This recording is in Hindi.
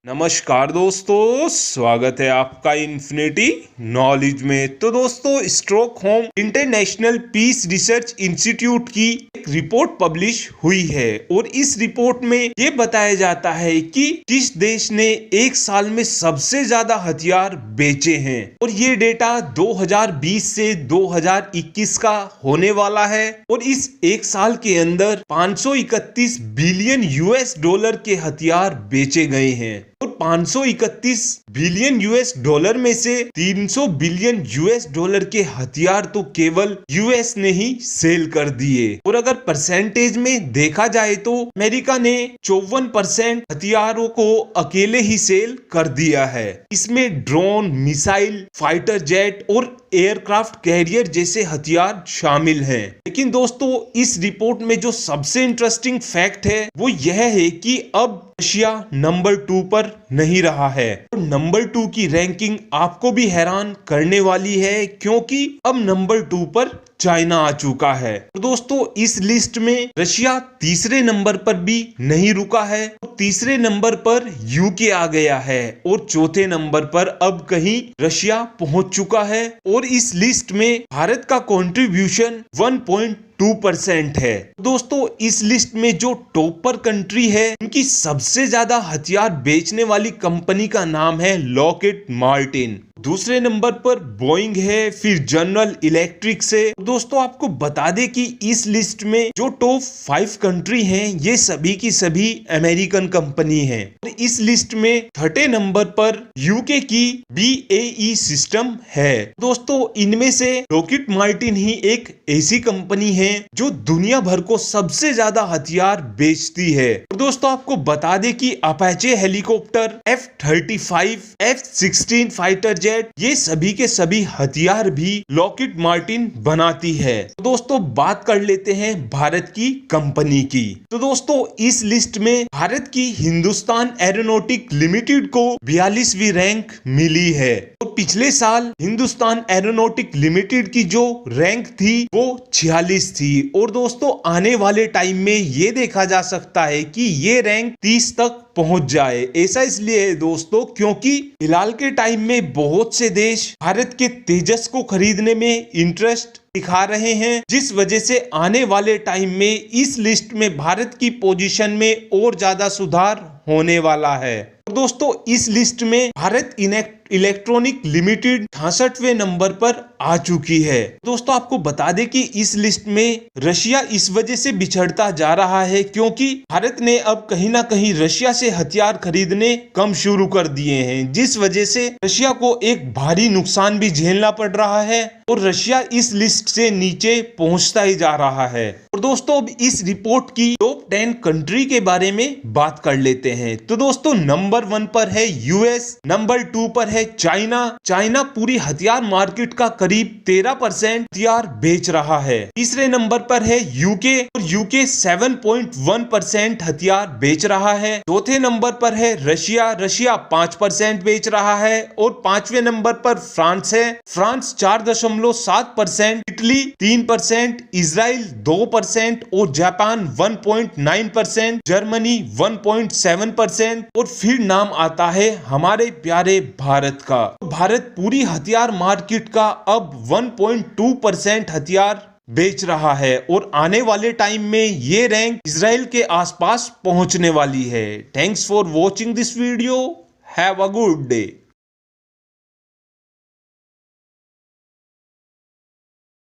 नमस्कार दोस्तों, स्वागत है आपका इन्फिनिटी नॉलेज में। तो दोस्तों, Stockholm International Peace Research Institute की एक रिपोर्ट पब्लिश हुई है और इस रिपोर्ट में ये बताया जाता है कि किस देश ने एक साल में सबसे ज्यादा हथियार बेचे हैं और ये डेटा 2020 से 2021 का होने वाला है और इस एक साल के अंदर 531 बिलियन यूएस डॉलर के हथियार बेचे गए हैं और 531 बिलियन यूएस डॉलर में से 300 बिलियन यूएस डॉलर के हथियार तो केवल यूएस ने ही सेल कर दिए। और अगर परसेंटेज में देखा जाए तो अमेरिका ने 54% हथियारों को अकेले ही सेल कर दिया है। इसमें ड्रोन, मिसाइल, फाइटर जेट और एयरक्राफ्ट कैरियर जैसे हथियार शामिल हैं। लेकिन दोस्तों, इस रिपोर्ट में जो सबसे इंटरेस्टिंग फैक्ट है वो यह है कि अब रशिया नंबर 2 पर नहीं रहा है। तो नंबर 2 की रैंकिंग आपको भी हैरान करने वाली है क्योंकि अब नंबर 2 पर चाइना आ चुका है। तो दोस्तों, इस लिस्ट में रशिया तीसरे नंबर पर भी नहीं रुका है। तीसरे नंबर पर यूके आ गया है और चौथे नंबर पर अब कहीं रशिया पहुंच चुका है और इस लिस्ट में भारत का कंट्रीब्यूशन 1.2% है। दोस्तों, इस लिस्ट में जो टॉपर कंट्री है उनकी सबसे ज्यादा हथियार बेचने वाली कंपनी का नाम है लॉकहीड मार्टिन। दूसरे नंबर पर बोइंग है, फिर जनरल इलेक्ट्रिक है। दोस्तों, आपको बता दें कि इस लिस्ट में जो टॉप 5 कंट्री हैं ये सभी की सभी अमेरिकन कंपनी हैं। और इस लिस्ट में 3rd नंबर पर यूके की BAE सिस्टम है। दोस्तों, इनमें से लॉकहीड मार्टिन ही एक ऐसी कंपनी है जो दुनिया भर को सबसे ज्यादा हथियार बेचती है। और दोस्तों, आपको बता दें कि Apache helicopter, F-35, F-16 fighter jet, ये सभी के सभी हथियार भी लॉकहीड मार्टिन बनाती है। तो दोस्तों, बात कर लेते हैं भारत की कंपनी की। तो दोस्तों, इस लिस्ट में भारत की हिंदुस्तान एरोनॉटिक लिमिटेड को 42वीं रैंक मिली है। तो पिछले साल हिंदुस्तान एरोनॉटिक लिमिटेड की जो रैंक थी वो 46 थी और दोस्तों, आने वाले टाइम में ये देखा जा सकता है कि ये रैंक 30 तक पहुंच जाए। ऐसा इसलिए है दोस्तों क्योंकि फिलहाल के टाइम में बहुत से देश भारत के तेजस को खरीदने में इंटरेस्ट दिखा रहे हैं, जिस वजह से आने वाले टाइम में इस लिस्ट में भारत की पोजीशन में और ज्यादा सुधार होने वाला है। दोस्तों, इस लिस्ट में भारत इलेक्ट्रॉनिक लिमिटेड 66वें नंबर पर आ चुकी है। दोस्तों, आपको बता दें कि इस लिस्ट में रशिया इस वजह से बिछड़ता जा रहा है क्योंकि भारत ने अब कहीं ना कहीं रशिया से हथियार खरीदने कम शुरू कर दिए हैं, जिस वजह से रशिया को एक भारी नुकसान भी झेलना पड़ रहा है और रशिया इस लिस्ट से नीचे पहुंचता ही जा रहा है। और दोस्तों, अब इस रिपोर्ट की टॉप 10 कंट्री के बारे में बात कर लेते हैं। तो दोस्तों, नंबर 1 पर है यूएस, नंबर 2 पर है चाइना पूरी हथियार मार्केट का करीब 13% हथियार बेच रहा है। तीसरे नंबर पर है यूके और यूके 7.1% हथियार बेच रहा है। चौथे नंबर पर है रशिया 5% बेच रहा है और 5वें नंबर पर फ्रांस है, फ्रांस 4.7%, इटली 3%, इजराइल 2% और जापान 1.9%, जर्मनी 1.7% और फिर नाम आता है हमारे प्यारे भारत का। भारत पूरी हथियार मार्केट का अब 1.2% हथियार बेच रहा है और आने वाले टाइम में ये रैंक इजराइल के आसपास पहुंचने वाली है। Thanks for watching this video. Have a good day.